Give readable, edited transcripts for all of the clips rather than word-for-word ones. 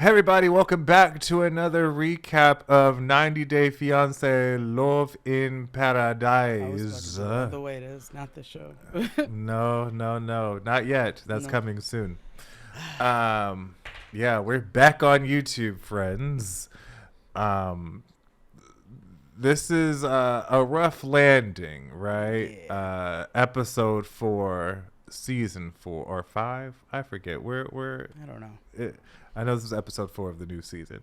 Hey everybody, welcome back to another recap of 90 Day Fiancé Love in I was about to Paradise. go the other way. That's not the show. No, not yet. That's No. coming soon. Um, yeah, we're back on YouTube, friends. Um, this is a rough landing, right? Yeah. Episode 4, season 4 or 5, I forget. We're I don't know. it, I know this is episode 4 of the new season.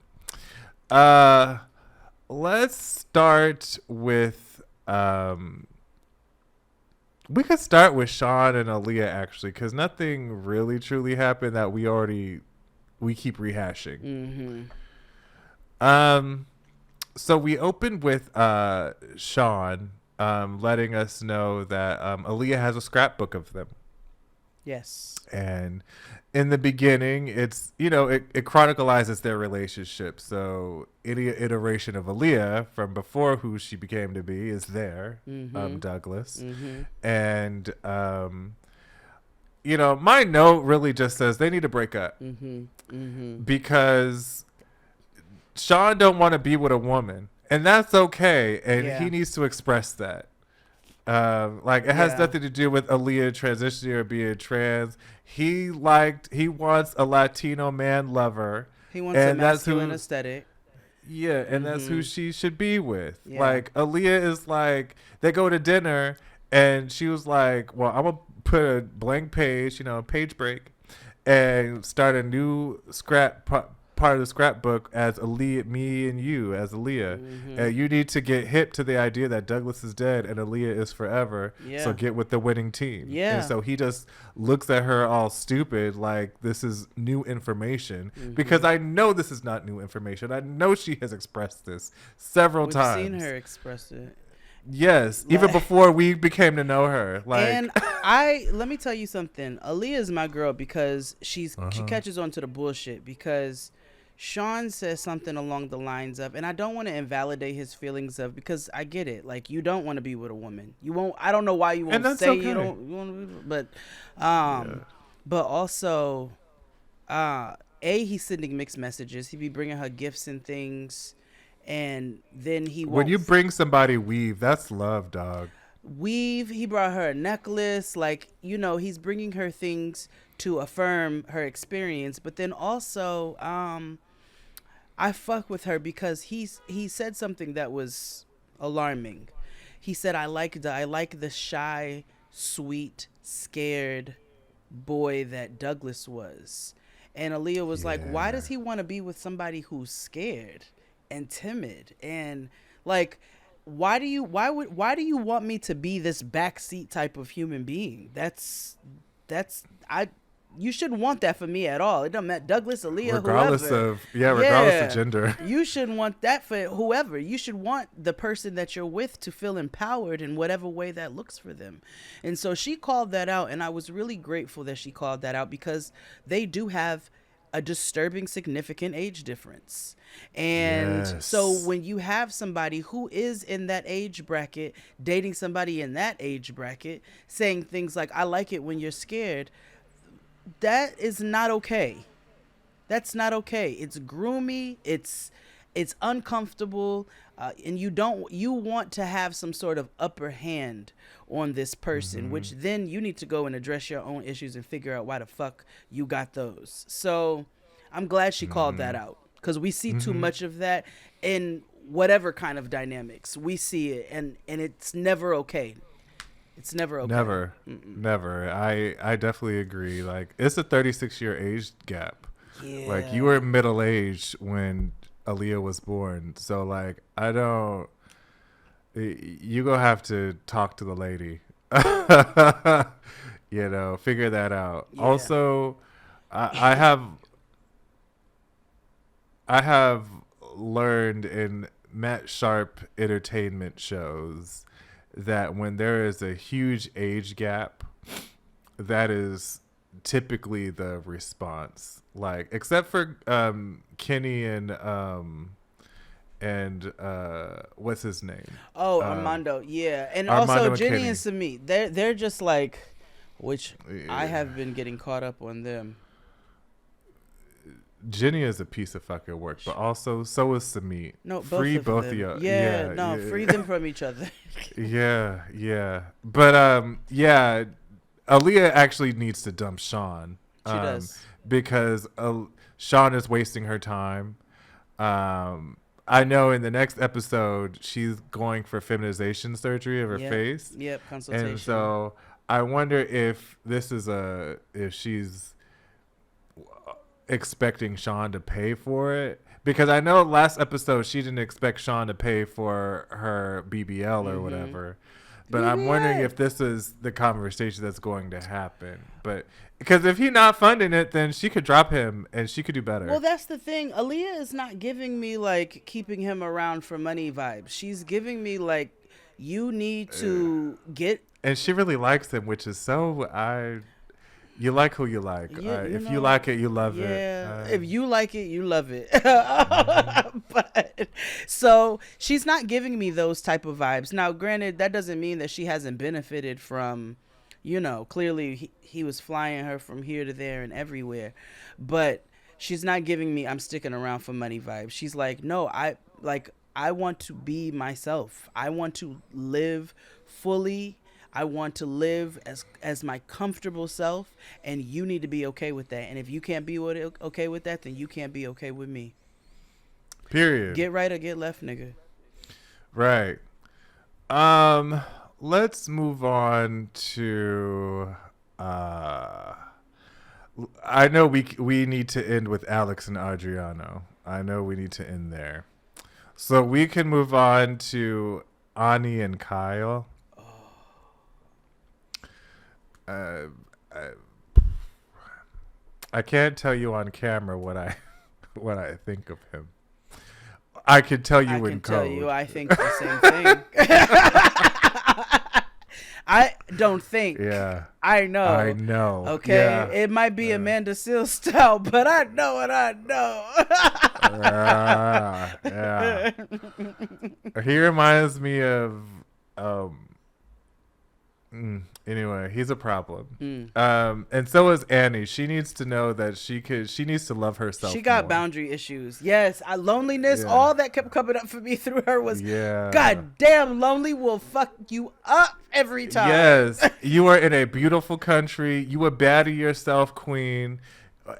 Uh, let's start with we could start with Sean and Aaliyah actually, because nothing really truly happened that we keep rehashing. Mm-hmm. Um, so we opened with Sean letting us know that Aaliyah has a scrapbook of them. Yes. And in the beginning, it chronicalizes their relationship. So any iteration of Aaliyah from before who she became to be is there, Mm-hmm. Douglas. Mm-hmm. And my note really just says they need to break up Mm-hmm. Mm-hmm. because Sean don't want to be with a woman, and that's okay, and Yeah. he needs to express that. Like it has Yeah. nothing to do with Aaliyah transitioning or being trans. He wants a Latino man lover, He wants a and that's masculine who aesthetic. yeah, and that's who Mm-hmm. she should be with. Yeah. Like Aaliyah is like they go to dinner and she was like, well, I'm gonna put a blank page, page break, and start a new part of the scrapbook as Aaliyah, me and you as Aaliyah. Mm-hmm. You need to get hip to the idea that Douglas is dead and Aaliyah is forever. So Yeah. get with the winning team. And Yeah. so he just looks at her all stupid, like this is new information. Mm-hmm. Because I know this is not new information. I know she has expressed this several We've times. seen her express it. Yes, even before we became to know her. Like, And I let me tell you something. Aaliyah is my girl because she uh-huh. catches on to the bullshit because Sean says something along the lines of, and I don't want to invalidate his feelings of because I get it. Like you don't want to be with a woman. You won't. I don't know why you And won't that's say okay. you don't. You want to be, Yeah. but also, he's sending mixed messages. He be bringing her gifts and things, and then he When won't you bring somebody weave, that's love, dog. weave. He brought her a necklace. Like, he's bringing her things to affirm her experience. But then also, I fuck with her because he said something that was alarming. He said, I like the shy, sweet, scared boy that Douglas was. And Aaliyah was like, why Yeah. does he want to be with somebody who's scared and timid? And like, why do you want me to be this backseat type of human being? That's I you shouldn't want that for me at all. It doesn't matter, Douglas, Aaliyah, Regardless whoever. of regardless of Yeah. gender. You shouldn't want that for whoever. You should want the person that you're with to feel empowered in whatever way that looks for them. And so she called that out, and I was really grateful that she called that out because they do have a disturbing significant age difference. And so Yes. when you have somebody who is in that age bracket dating somebody in that age bracket saying things like I like it when you're scared, that is not okay. That's not okay. It's groomy. It's uncomfortable, and you want to have some sort of upper hand on this person, Mm-hmm. which then you need to go and address your own issues and figure out why the fuck you got those. So I'm glad she called that out because we see too Mm-hmm. much of that in whatever kind of dynamics we see it, and it's never okay. It's never okay. Never. Never. I definitely agree. Like it's a 36-year age gap. Like you Yeah. were middle aged when Aaliyah was born. So like I don't you gonna have to talk to the lady. Figure that out. Yeah. Also, I have I have learned in Matt Sharp entertainment shows that when there is a huge age gap, that is typically the response. Like, except for Kenny and what's his name? Oh, Um, Armando, yeah, and Armando also and Jenny Kenny. and Sami. They're just like, which I Yeah. have been getting caught up on them. Jenny is a piece of fucking work, but also so is Samit. No, Free both of them. you. Yeah, Yeah, no, yeah, free them from each other. yeah. But yeah, Aaliyah actually needs to dump Sean. She does. Because Sean is wasting her time. I know in the next episode she's going for feminization surgery of her face. Yep, consultation. And so I wonder if if she's expecting Sean to pay for it, because I know last episode she didn't expect Sean to pay for her BBL or whatever. But I'm wondering if this is the conversation that's going to happen. But because if he's not funding it, then she could drop him and she could do better. Well, that's the thing. Aaliyah is not giving me like keeping him around for money vibes. She's giving me like, you need to get. And she really likes him, which is so you like who you like. If you like it, you love it. Yeah. If you like it, you love it. But so she's not giving me those type of vibes. Now, granted, that doesn't mean that she hasn't benefited from, clearly he was flying her from here to there and everywhere. But she's not giving me I'm sticking around for money vibes. She's like, no, I want to be myself. I want to live fully. I want to live as my comfortable self, and you need to be okay with that. And if you can't be okay with that, then you can't be okay with me. Period. Get right or get left, nigga. Right. Let's move on to I know we need to end with Alex and Adriano. I know we need to end there. So we can move on to Ani and Kyle. I can't tell you on camera what I think of him. I could tell you in code. I can tell you I think the same thing. I don't think. Yeah. I know. I know. Okay. Yeah. It might be Amanda Seales style, but I know what I know. Yeah. He reminds me of anyway, he's a problem. And so is Annie. She needs to know that she needs to love herself. She got more. boundary issues. Yes, loneliness. All that kept coming up for me through her was, God damn, lonely will fuck you up every time. Yes, you are in a beautiful country. You a baddie yourself, queen.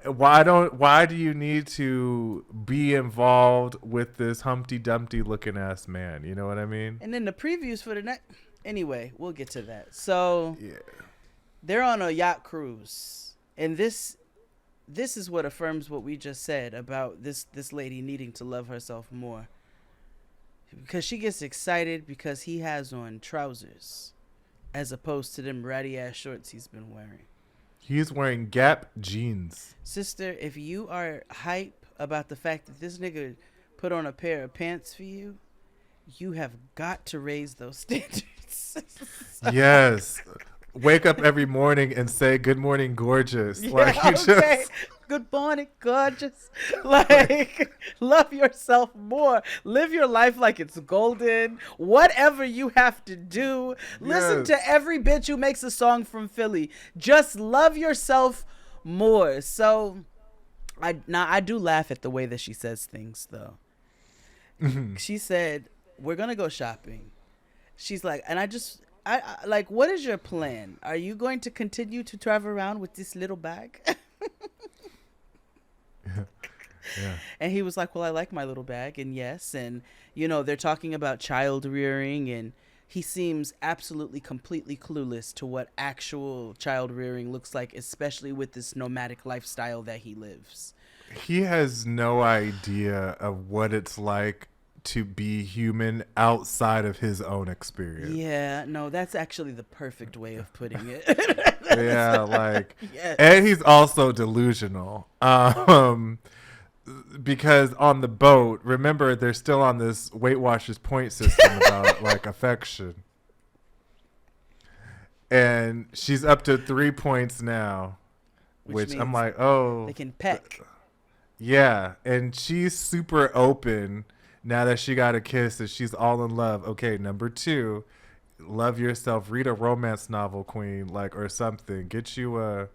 Why do you need to be involved with this Humpty Dumpty looking ass man? You know what I mean? And then the previews for the next. Anyway, we'll get to that. So they're on a yacht cruise, and this is what affirms what we just said about this lady needing to love herself more, because she gets excited because he has on trousers as opposed to them ratty ass shorts he's been wearing. He's wearing Gap jeans. Sister, if you are hype about the fact that this nigga put on a pair of pants for you, you have got to raise those standards. Yes. Wake up every morning and say, "Good morning, gorgeous." Yeah, like you just... Good morning, gorgeous. Like, love yourself more. Live your life like it's golden. Whatever you have to do. Listen to every bitch who makes a song from Philly. Just love yourself more. So, I do laugh at the way that she says things, though. She said, "We're gonna go shopping." She's like, and I like, what is your plan? Are you going to continue to travel around with this little bag? Yeah. And he was like, well, I like my little bag. And yes. And, they're talking about child rearing, and he seems absolutely completely clueless to what actual child rearing looks like, especially with this nomadic lifestyle that he lives. He has no idea of what it's like to be human outside of his own experience. Yeah, no, that's actually the perfect way of putting it. Yeah, like, yes. And he's also delusional. Because on the boat, remember, they're still on this Weight Watchers point system about like affection. And she's up to 3 points now, which I'm like, oh, they can peck. Yeah, and she's super open now that she got a kiss and she's all in love. Okay, number 2, love yourself. Read a romance novel, queen, like, or something. Get you a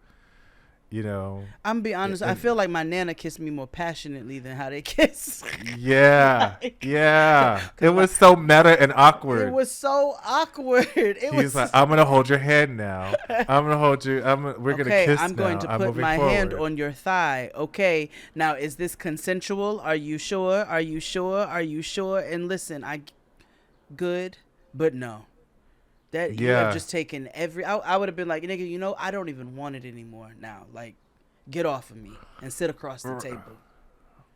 you know. I'm be honest. I And feel like my nana kissed me more passionately than how they kiss. yeah, Like, yeah. It cause my was so meta and it awkward. was so awkward. It He's like, was I'm gonna hold your hand now. I'm gonna hold you. We're gonna okay. kiss I'm going now. to I'm put moving my hand forward. on your thigh. Okay, now is this consensual? Are you sure? Are you sure? Are you sure? And listen, I good, but no. That you have Yeah, just taken every. I would have been like, nigga, you know, I don't even want it anymore now. Like, get off of me and sit across the table.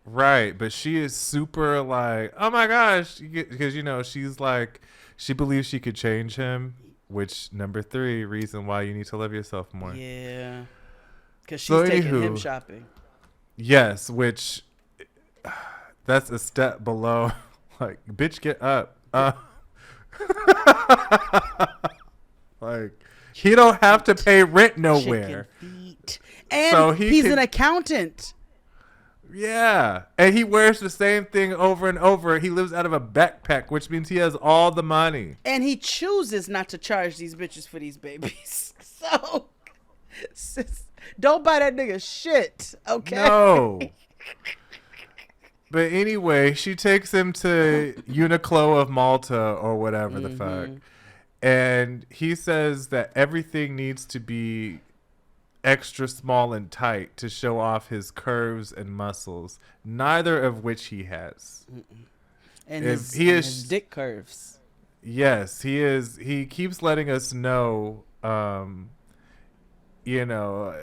right. But she is super like, oh my gosh, because you know she's like, she believes she could change him. Which number 3 reason why you need to love yourself more. Yeah, because So she's taking him anywho, shopping. yes, which that's a step below. Like, bitch, get up. Like, he don't have to pay rent Chicken nowhere. feet, and So he he's can, an accountant. yeah. And he wears the same thing over and over. He lives out of a backpack, which means he has all the money. And he chooses not to charge these bitches for these babies. So, sis, don't buy that nigga shit, okay? No. But anyway, she takes him to Uniqlo of Malta or whatever the fuck. And he says that everything needs to be extra small and tight to show off his curves and muscles, neither of which he has. And, If his, he and is, his dick curves. yes, he is. He keeps letting us know, you know,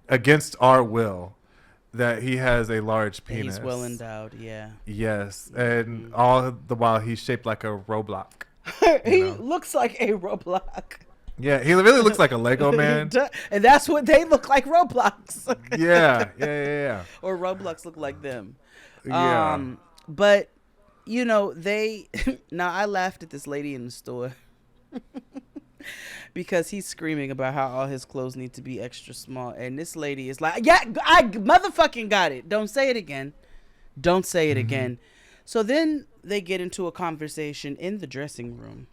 against our will, that he has a large penis. He's well endowed, yeah. Yes, and all the while he's shaped like a Roblox. He know? looks like a Roblox. Yeah, he really looks like a Lego man. And that's what they look like, Roblox. Yeah. Or Roblox look like them. Yeah. But, you know, they... Now, I laughed at this lady in the store. Because he's screaming about how all his clothes need to be extra small. And this lady is like, yeah, I motherfucking got it. Don't say it again. Don't say it again. So then they get into a conversation in the dressing room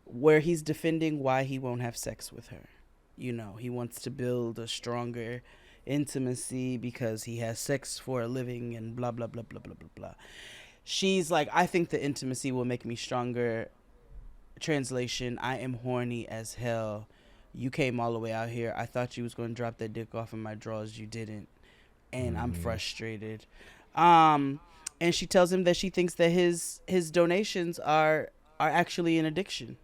where he's defending why he won't have sex with her. You know, he wants to build a stronger intimacy because he has sex for a living and blah, blah, blah, blah, blah, blah, blah. She's like, I think the intimacy will make me stronger. Translation, I am horny as hell. You came all the way out here. I thought you was going to drop that dick off in my drawers. You didn't. And I'm frustrated. And she tells him that she thinks that his donations are actually an addiction.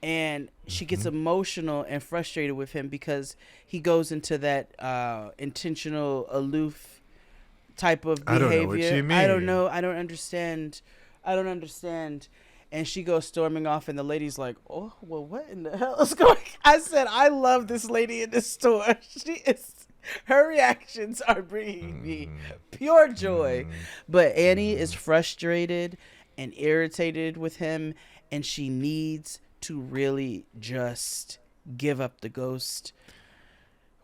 And she gets emotional and frustrated with him because he goes into that intentional, aloof type of behavior. I don't know what you mean. I don't know. I don't understand. And she goes storming off, and the lady's like, oh, well, what in the hell is going on? I said, I love this lady in this store. Her reactions are bringing me pure joy. But Annie is frustrated and irritated with him, and she needs to really just give up the ghost.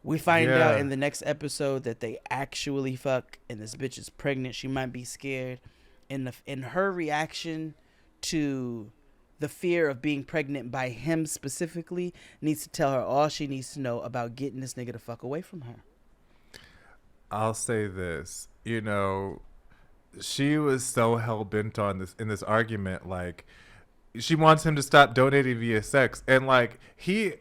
We find out in the next episode that they actually fuck, and this bitch is pregnant. She might be scared. In her reaction to the fear of being pregnant by him specifically, needs to tell her all she needs to know about getting this nigga the fuck away from her. I'll say this, you know, she was so hell-bent on this in this argument, like, she wants him to stop donating via sex, and like, he,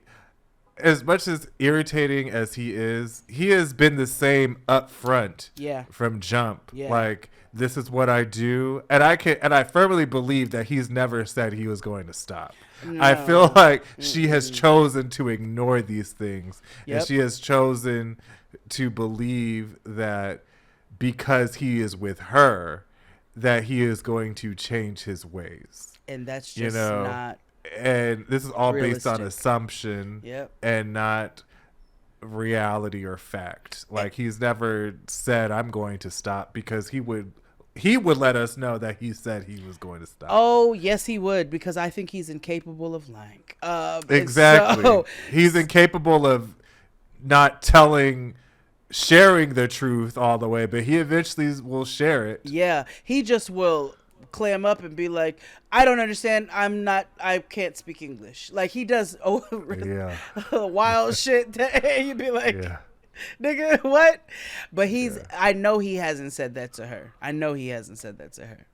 as much as irritating as he has been the same up front from jump. Like, this is what I do, and I firmly believe that he's never said he was going to stop. No. I feel like she has chosen to ignore these things, and she has chosen to believe that because he is with her, that he is going to change his ways. And that's just not. And this is all realistic. Based on assumption and not reality or fact. Like, he's never said, I'm going to stop, because he would let us know that he said he was going to stop. Oh, yes, he would, because I think he's incapable of lying. Exactly. So, he's incapable of not sharing the truth all the way, but he eventually will share it. Yeah, he just will clam up and be like, I don't understand. I can't speak English. Like he does Yeah. wild shit. That you'd be like, Yeah. nigga, what? But I know he hasn't said that to her. I know he hasn't said that to her.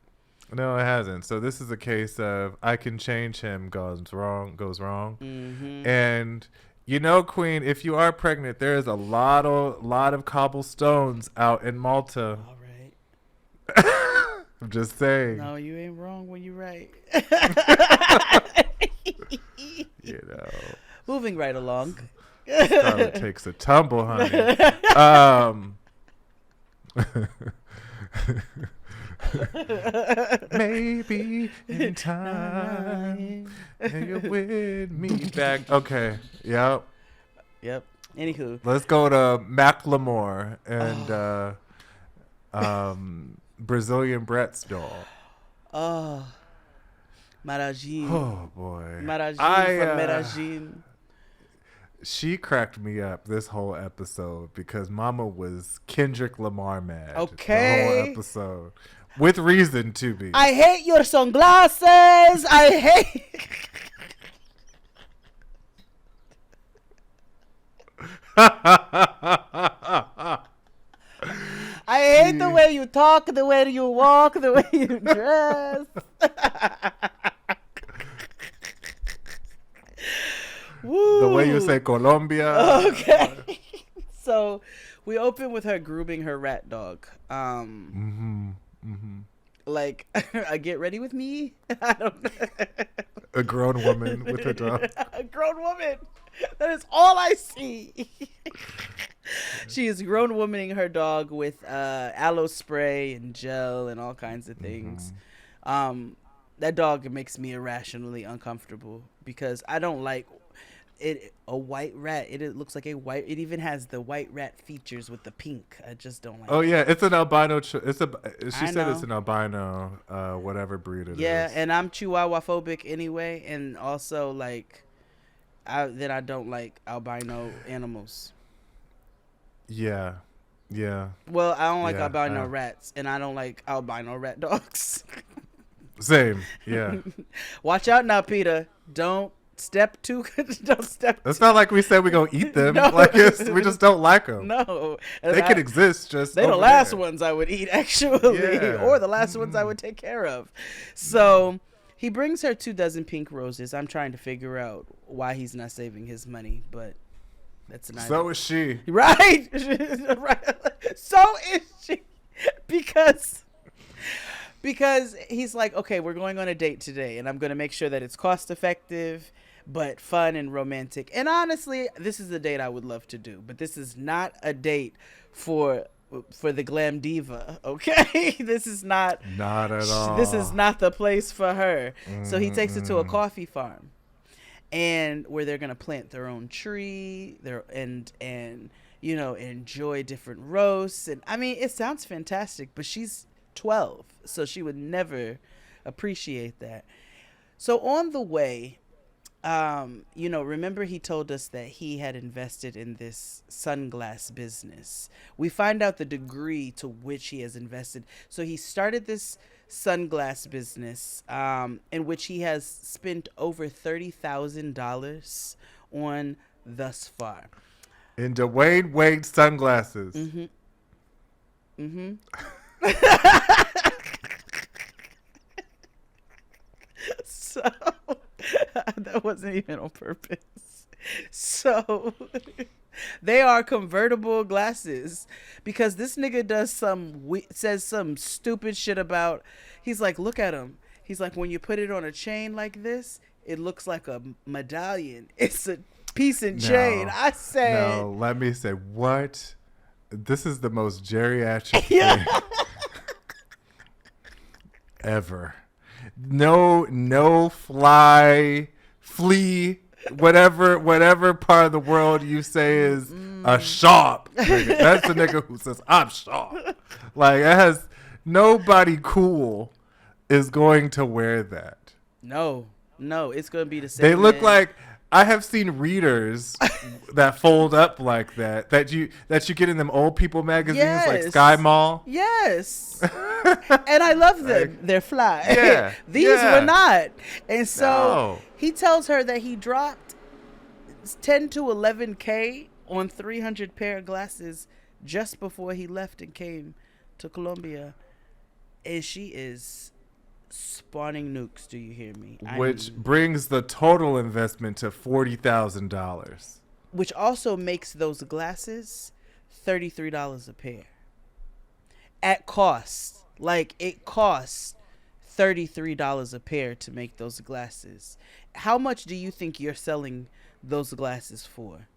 No, it hasn't. So this is a case of I can change him goes wrong. Mm-hmm. And you know, Queen, if you are pregnant, there is a lot of cobblestones out in Malta. All right. I'm just saying. No, you ain't wrong when you're right. You know. Moving right along. Scarlet takes a tumble, honey. Maybe in time you'll win me back. Okay. Yep. Anywho, Let's go to Macklemore and Brazilian Brett's doll. oh, Maragim. Oh boy. Maragim from Medellin. She cracked me up this whole episode because Mama was Kendrick Lamar mad. Okay. The whole episode. With reason to be. I hate your sunglasses. I hate. I hate the way you talk, the way you walk, the way you dress. Woo. The way you say Colombia. Okay. So we open with her grooming her rat dog. Like a get ready with me. I don't know. A grown woman with her dog. A grown woman. That is all I see. She is grown womaning her dog with aloe spray and gel and all kinds of things. That dog makes me irrationally uncomfortable because I don't like it. A white rat. It looks like a white. It even has the white rat features with the pink. I just don't like. Oh it. yeah, it's an albino. She said know. it's an albino, whatever breed it is. Yeah, and I'm Chihuahua phobic anyway, and also like, I don't like albino animals. Yeah. Well, I don't like Yeah, albino rats, and I don't like albino rat dogs. Same. Yeah. Watch out now, Peter. Don't step too. Don't step. It's not like we said we're gonna eat them. No. Like we just don't like them. No, They could exist. Just they're the over last there. ones I would eat, actually, Yeah. or the last ones I would take care of. So he brings her 24 pink roses. I'm trying to figure out why he's not saving his money, but that's an idea. So is she. Right. Right. So is she. Because he's like, okay, we're going on a date today, and I'm going to make sure that it's cost effective, but fun and romantic. And honestly, this is a date I would love to do, but this is not a date for the glam diva. Okay, this is not at all. This is not the place for her. So he takes her to a coffee farm, and where they're gonna plant their own tree, and enjoy different roasts. And I mean, it sounds fantastic, but she's 12, so she would never appreciate that. So on the way, remember he told us that he had invested in this sunglass business. We find out the degree to which he has invested. So he started this sunglass business, in which he has spent over $30,000 on thus far. In Dwayne Wade sunglasses. So that wasn't even on purpose. So they are convertible glasses because this nigga says some stupid shit about. He's like, look at him. He's like, when you put it on a chain like this, it looks like a medallion. It's a piece and chain. I said, no. Let me say what. This is the most geriatric thing ever. No flea, whatever part of the world you say is a sharp nigga. That's the nigga who says I'm sharp. Like, it has nobody cool is going to wear that. no, it's gonna be the same. They look like I have seen readers that fold up like that. That you get in them old people magazines like Sky Yes. Mall. Yes. And I love them. Like, They're fly. yeah, These were yeah. not. And so No. he tells her that he dropped 10 to 11K on 300 pair of glasses just before he left and came to Colombia. And she is spawning nukes. Do you hear me? Which brings the total investment to $40,000. Which also makes those glasses $33 a pair. At cost. Like, it costs $33 a pair to make those glasses. How much do you think you're selling those glasses for?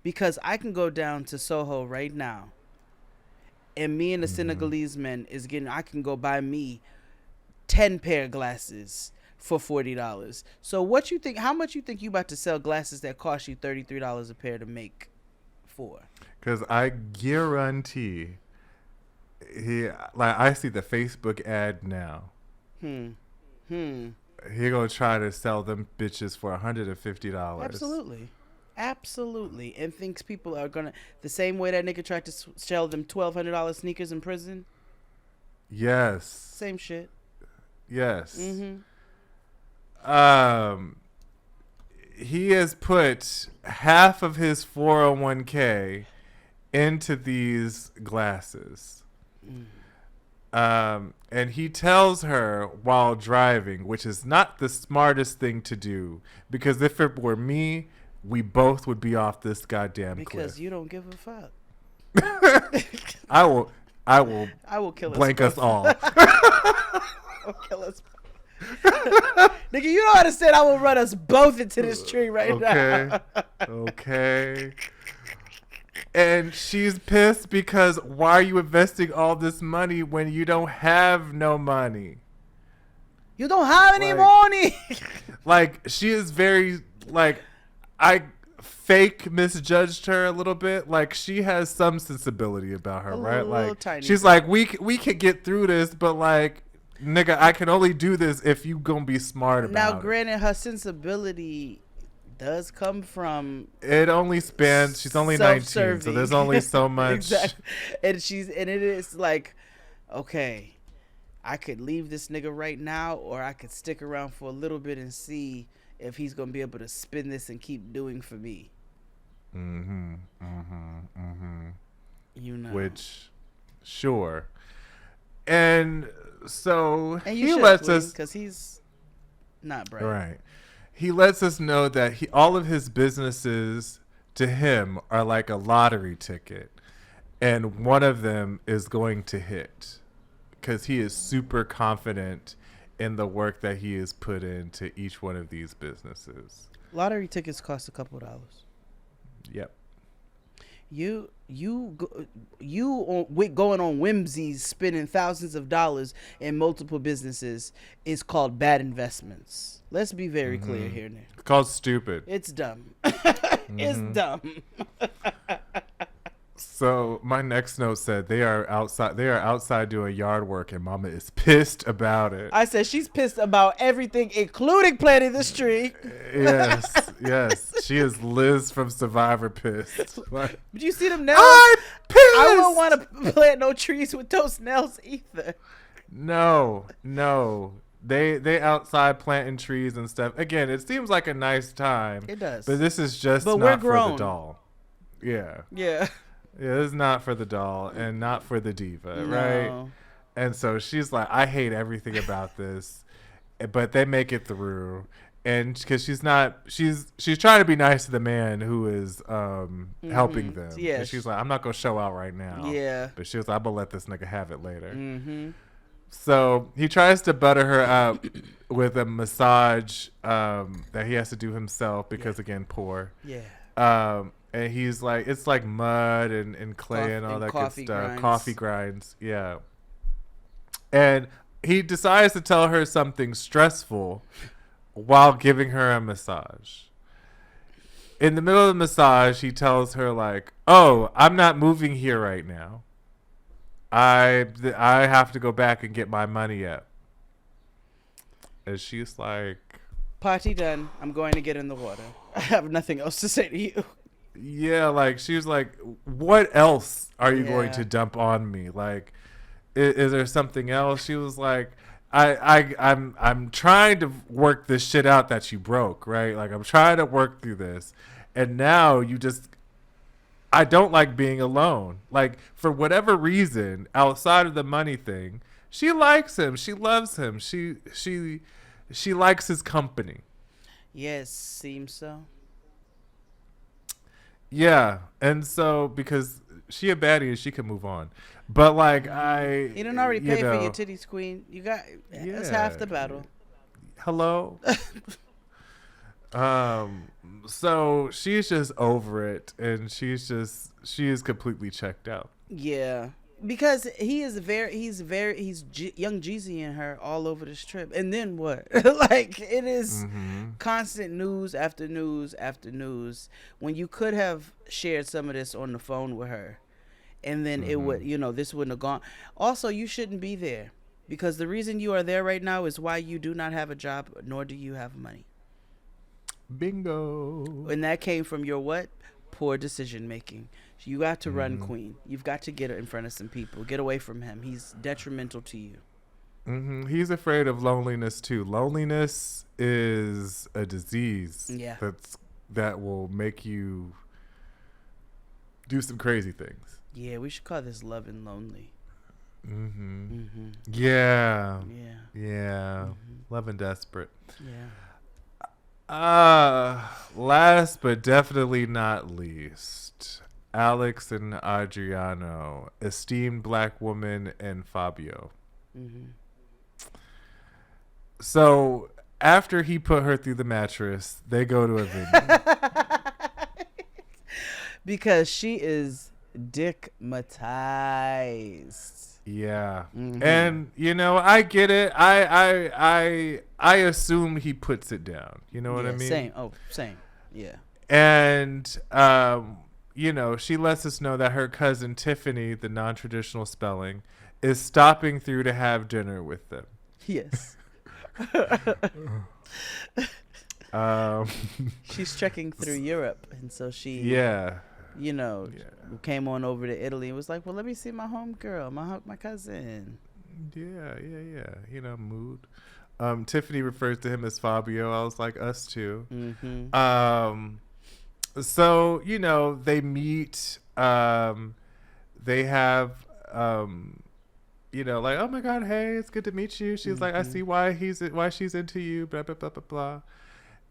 Because I can go down to Soho right now, and me and the Senegalese man I can go buy me 10 pair of glasses for $40. So what you think, how much you think you about to sell glasses that cost you $33 a pair to make for? Because I guarantee I see the Facebook ad now. He gonna try to sell them bitches for $150. Absolutely. And thinks people are gonna, the same way that nigga tried to sell them $1,200 sneakers in prison. Yes. Same shit. Yes. He has put half of his 401k into these glasses. And he tells her while driving, which is not the smartest thing to do, because if it were me, we both would be off this goddamn cliff. Because you don't give a fuck. I will kill blank us all. I'll kill us. Nigga, you don't understand. I will run us both into this tree right now. Okay. And she's pissed because why are you investing all this money when you don't have no money? You don't have any money. Like, she is very, like, I fake misjudged her a little bit. Like, she has some sensibility about her, right? Like, she's like, we could get through this, but like, nigga, I can only do this if you gonna be smart about it. Now, granted, her sensibility does come from, it only spans, she's only 19, so there's only so much. Exactly. And it is like, okay, I could leave this nigga right now, or I could stick around for a little bit and see if he's gonna be able to spin this and keep doing for me. You know, which, sure. And so he lets us, because he's not bright. right. He lets us know that all of his businesses to him are like a lottery ticket, and one of them is going to hit because he is super confident in the work that he has put into each one of these businesses. Lottery tickets cost a couple dollars. Yep. Going on whimsies, spending thousands of dollars in multiple businesses is called bad investments. Let's be very clear here. It's called stupid. It's dumb. It's dumb. So my next note said they are outside doing yard work, and Mama is pissed about it. I said she's pissed about everything, including planting this tree. Yes. She is Liz from Survivor pissed. Like, Did you see them nails? I'm pissed. I don't want to plant no trees with those nails either. No. They outside planting trees and stuff. Again, it seems like a nice time. It does. But this is just But not we're for grown. the doll. Yeah. Yeah. Yeah, this is not for the doll and not for the diva, No. right? And so she's like, I hate everything about this, but they make it through. And because she's trying to be nice to the man who is helping them. Yeah. And she's like, I'm not going to show out right now. Yeah. But she was like, I'm going to let this nigga have it later. So he tries to butter her up with a massage that he has to do himself because, again, poor. Yeah. And he's like, it's like mud and clay and all that good stuff. Grinds. Coffee grinds. Yeah. And he decides to tell her something stressful while giving her a massage. In the middle of the massage, he tells her like, oh, I'm not moving here right now. I have to go back and get my money up. And she's like, Party done. I'm going to get in the water. I have nothing else to say to you. Yeah, like she was like, "What else are you going Yeah. to dump on me? Like, is there something else?" She was like, I'm trying to work this shit out that you broke, right? Like I'm trying to work through this, and now you just I don't like being alone. Like for whatever reason, outside of the money thing, she likes him. She loves him. She likes his company. Yes, seems so. Yeah, and so because she a baddie and she can move on, but like You didn't already you pay for your know, titties, queen. You got that's yeah. half the battle. Hello. Um, so she's just over it, and she is completely checked out. Yeah, because he's young Jeezy and her all over this trip, and then what? Like it is Mm-hmm. constant news after news after news. When you could have shared some of this on the phone with her, and then it would, this wouldn't have gone. Also, you shouldn't be there because the reason you are there right now is why you do not have a job, nor do you have money, Bingo. and that came from your what? Poor decision making. You got to run, Mm-hmm. queen. You've got to get in front of some people. Get away from him. He's detrimental to you. Mm-hmm. He's afraid of loneliness too. Loneliness is a disease Yeah. that will make you do some crazy things. Yeah, we should call this love and lonely. Mm-hmm. Mm-hmm. Yeah. Yeah. Yeah. Mm-hmm. Love and desperate. Yeah. Last but definitely not least, Alex and Adriano, esteemed black woman, and Fabio. Mm-hmm. So after he put her through the mattress, they go to a venue. Because she is dickmatized. Yeah. Mm-hmm. And I get it. I assume he puts it down. You know what I mean? Same. Oh, same. Yeah. And she lets us know that her cousin Tiffany, the non-traditional spelling, is stopping through to have dinner with them. Yes. She's trekking through Europe, and so she came on over to Italy and was like, well, let me see my homegirl, my cousin. Yeah. Mood. Tiffany refers to him as Fabio. I was like, us too. Mm-hmm. So they meet. They have like, oh my god, hey, it's good to meet you. She's like, I see why she's into you. Blah blah blah blah blah.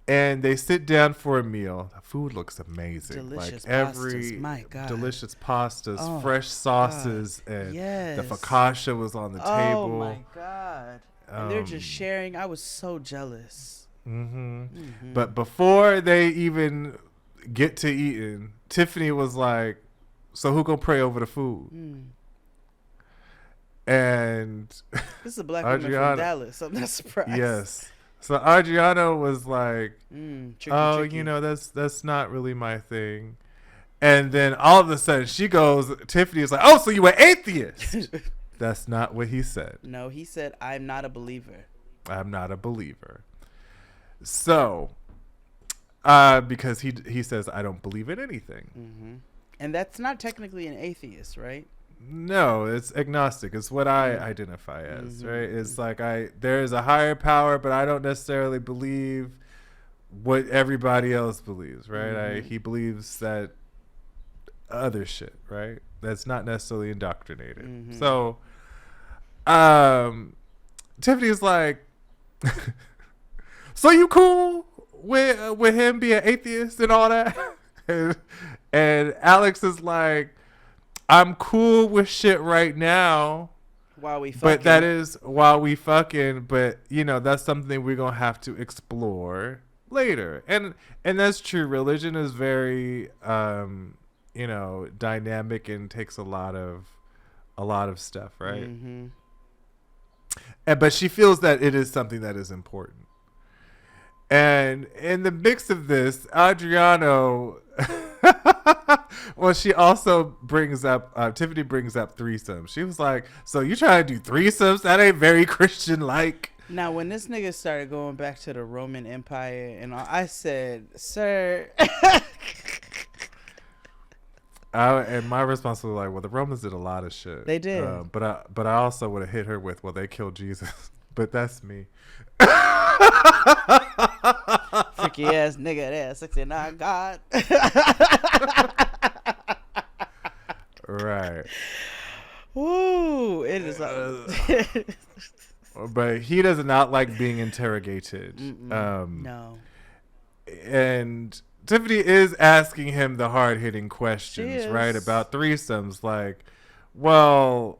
And they sit down for a meal. The food looks amazing. Delicious like every pastas. My God. delicious pastas, Oh, fresh sauces, and yes. the focaccia was on the table. Oh my God. And they're just sharing. I was so jealous. Mm-hmm. Mm-hmm. But before they even get to eating, Tiffany was like, so who gonna pray over the food? And This is a black woman from Dallas. I'm not surprised. Yes. So Adriano was like, tricky. That's not really my thing. And then all of a sudden Tiffany is like, oh, so you an atheist. That's not what he said. No, he said, I'm not a believer. I'm not a believer. So, because he says, I don't believe in anything. Mm-hmm. And that's not technically an atheist, right? No, it's agnostic. It's what I identify as, right? It's like there is a higher power, but I don't necessarily believe what everybody else believes, right? He believes that other shit, right? That's not necessarily indoctrinated. Mm-hmm. So, Tiffany's like, so you cool with him being atheist and all that? and Alex is like, I'm cool with shit right now. While we fucking. But that is while we fucking. But, that's something we're going to have to explore later. And that's true. Religion is very, dynamic and takes a lot of stuff, right? Mm-hmm. But she feels that it is something that is important. And in the mix of this, Adriano... well, she also brings up, Tiffany brings up threesomes. She was like, so you trying to do threesomes? That ain't very Christian-like. Now, when this nigga started going back to the Roman Empire, and I said, "Sir," And my response was like, well, the Romans did a lot of shit. they did. But I also would have hit her with, well, they killed Jesus. But that's me. Freaky ass nigga there, 69 God. Right. Woo! It is. But he does not like being interrogated. No. And Tiffany is asking him the hard-hitting questions, She right? is. About threesomes. Like, well,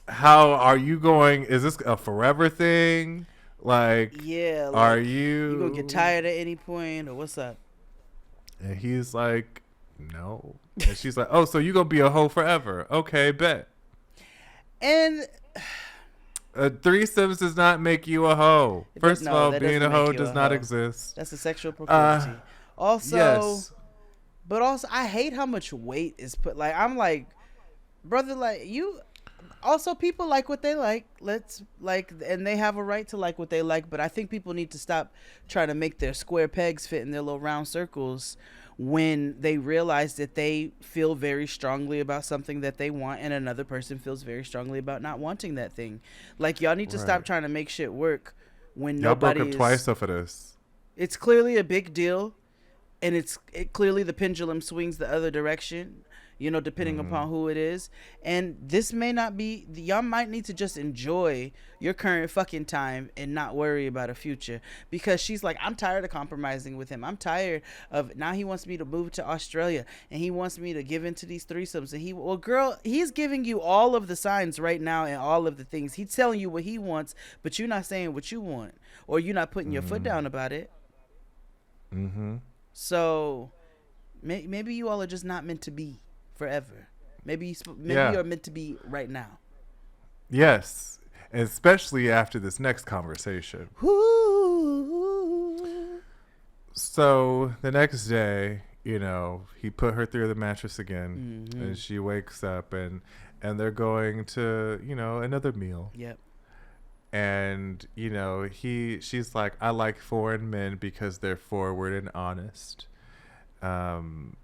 how are you going? Is this a forever thing? Like, Yeah. Like, are you? You gonna get tired at any point, or what's up? And he's like, no. And she's like, oh, so you gonna be a hoe forever? Okay, bet. And Threesomes does not make you a hoe. First of all, that being doesn't a hoe make you does a not hoe. exist. That's a sexual proclivity. Also, Yes. but also, I hate how much weight is put. Like, I'm like, brother, like you. Also, people like what they like. Let's like, and they have a right to like what they like. But I think people need to stop trying to make their square pegs fit in their little round circles when they realize that they feel very strongly about something that they want, and another person feels very strongly about not wanting that thing. Like, y'all need to stop Right. trying to make shit work when Y'all broke nobody up is. twice off of this. It's clearly a big deal, and clearly the pendulum swings the other direction, depending upon who it is. And this may not be, y'all might need to just enjoy your current fucking time and not worry about a future, because she's like, I'm tired of compromising with him. I'm tired of, now he wants me to move to Australia and he wants me to give into these threesomes, and well, girl, he's giving you all of the signs right now and all of the things. He's telling you what he wants, but you're not saying what you want, or you're not putting your foot down about it. So maybe you all are just not meant to be forever. Maybe you're meant to be right now. Yes. Especially after this next conversation. Ooh. So the next day, he put her through the mattress again, and she wakes up, and they're going to, another meal. Yep. And, she's like, I like foreign men because they're forward and honest. And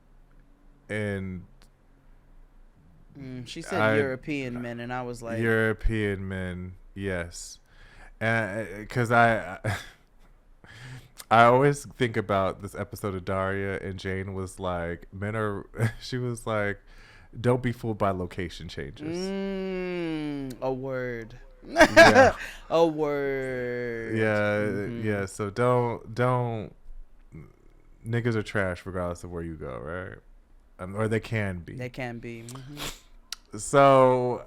she said European men, and I was like, European men, yes. Because I always think about this episode of Daria, and Jane was like, she was like, don't be fooled by location changes. A word. Yeah. A word. Yeah, yeah. So don't. Niggas are trash regardless of where you go, right? Or they can be. They can be. So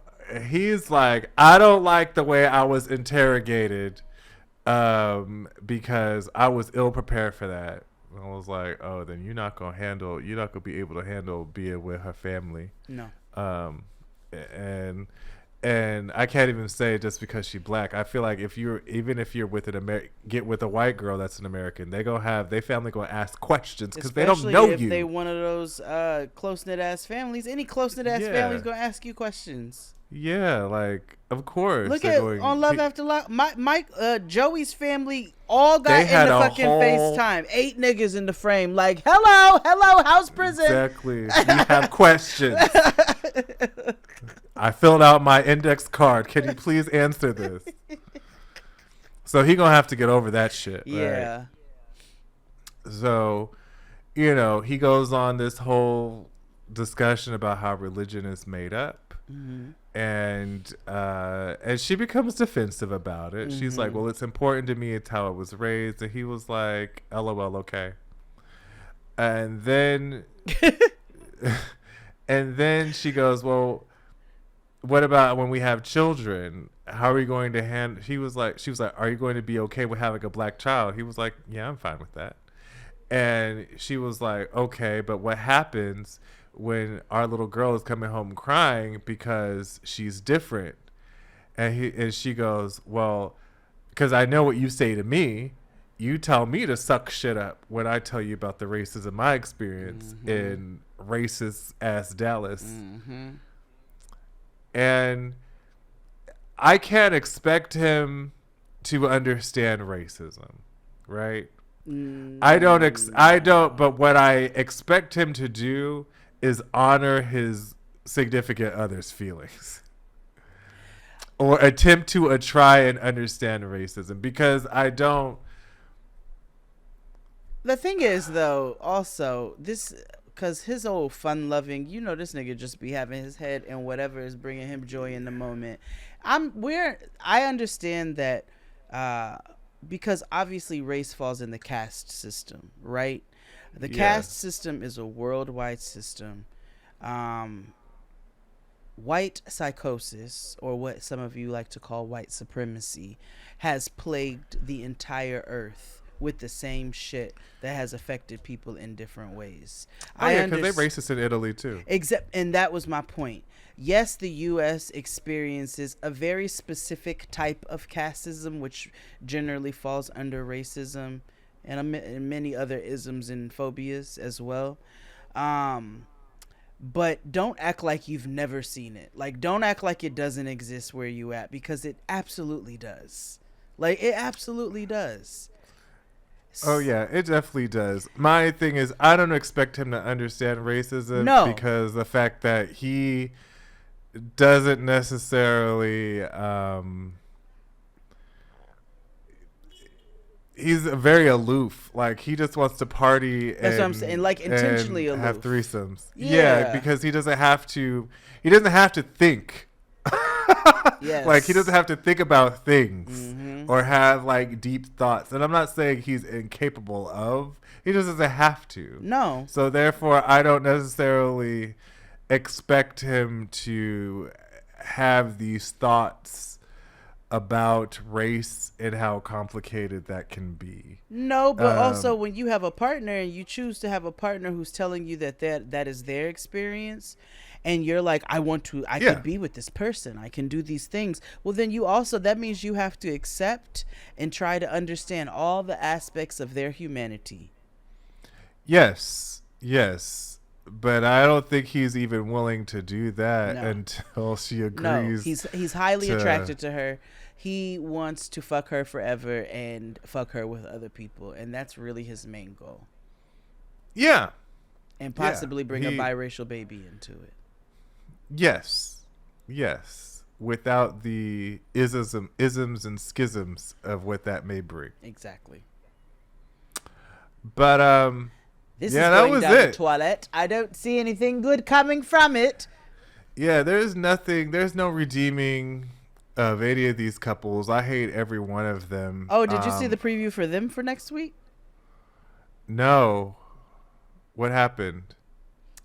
he's like, I don't like the way I was interrogated, because I was ill prepared for that. And I was like, oh, then you're not gonna be able to handle being with her family. No. And I can't even say just because she's black. I feel like even if you're with get with a white girl that's an American, they family gonna ask questions because they don't know if you. they one of those close knit ass families. Any close knit ass family's gonna ask you questions. Yeah, like of course. Look at on Love After Love. Mike, Joey's family all got They in had the a fucking whole- FaceTime. 8 niggas in the frame. Like, hello, house prison. Exactly. We have questions. I filled out my index card. Can you please answer this? So he gonna have to get over that shit. Right? Yeah. So, he goes on this whole discussion about how religion is made up. And she becomes defensive about it. She's like, well, it's important to me. It's how I was raised. And he was like, LOL, okay. And then she goes, well, what about when we have children? How are you going to handle? She was like, are you going to be okay with having a black child? He was like, yeah, I'm fine with that. And she was like, okay, but what happens when our little girl is coming home crying because she's different? And she goes, well, because I know what you say to me. You tell me to suck shit up when I tell you about the racism I experience in racist ass Dallas. And I can't expect him to understand racism, right? Mm, I don't, but what I expect him to do is honor his significant other's feelings or attempt to try and understand racism because I don't. The thing is, though, also this because his old fun-loving, this nigga just be having his head in whatever is bringing him joy in the moment. I understand that because obviously race falls in the caste system, right? The caste system is a worldwide system. White psychosis, or what some of you like to call white supremacy, has plagued the entire earth with the same shit that has affected people in different ways. Oh yeah, because they're racist in Italy too. And that was my point. Yes, the U.S. experiences a very specific type of casteism, which generally falls under racism and many other isms and phobias as well. But don't act like you've never seen it. Like, don't act like it doesn't exist where you at, because it absolutely does. Like, it absolutely does. Oh yeah, it definitely does. My thing is, I don't expect him to understand racism because the fact that he doesn't necessarily he's very aloof. Like, he just wants to party. That's what I'm saying. Like, intentionally aloof. Have threesomes. Yeah, because he doesn't have to. He doesn't have to think. Yes. Like, he doesn't have to think about things or have like deep thoughts. And I'm not saying he's incapable of. He just doesn't have to. No. So therefore, I don't necessarily expect him to have these thoughts about race and how complicated that can be. No, but also when you have a partner and you choose to have a partner who's telling you that is their experience, and you're like, I could be with this person, I can do these things. Well, then that means you have to accept and try to understand all the aspects of their humanity. Yes. But I don't think he's even willing to do that until she agrees. No, he's highly attracted to her. He wants to fuck her forever and fuck her with other people, and that's really his main goal. Yeah. And possibly bring a biracial baby into it. Yes. Without the isms and schisms of what that may bring. Exactly. But this is going down the toilet. I don't see anything good coming from it. Yeah, there's no redeeming of any of these couples. I hate every one of them. Oh, did you see the preview for them for next week? No. What happened?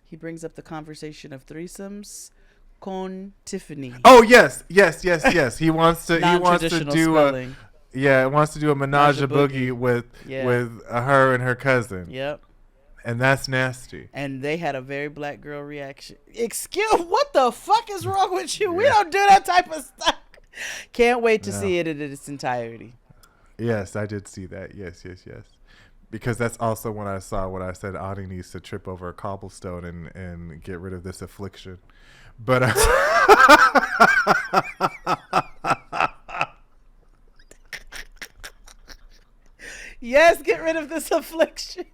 He brings up the conversation of threesomes con Tiffany. Oh yes. He wants to do spelling. wants to do a menage a boogie with her and her cousin. Yep. And that's nasty. And they had a very black girl reaction. Excuse, what the fuck is wrong with you? We don't do that type of stuff. Can't wait to see it in its entirety. Yes, I did see that. Yes. Because that's also when I said Ani needs to trip over a cobblestone and get rid of this affliction. But yes, get rid of this affliction.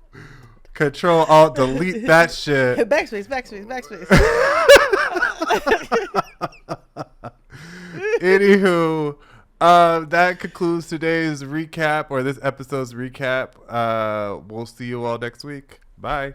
Control, Alt, delete that shit. Backspace. Anywho, that concludes today's recap, or this episode's recap. We'll see you all next week. Bye.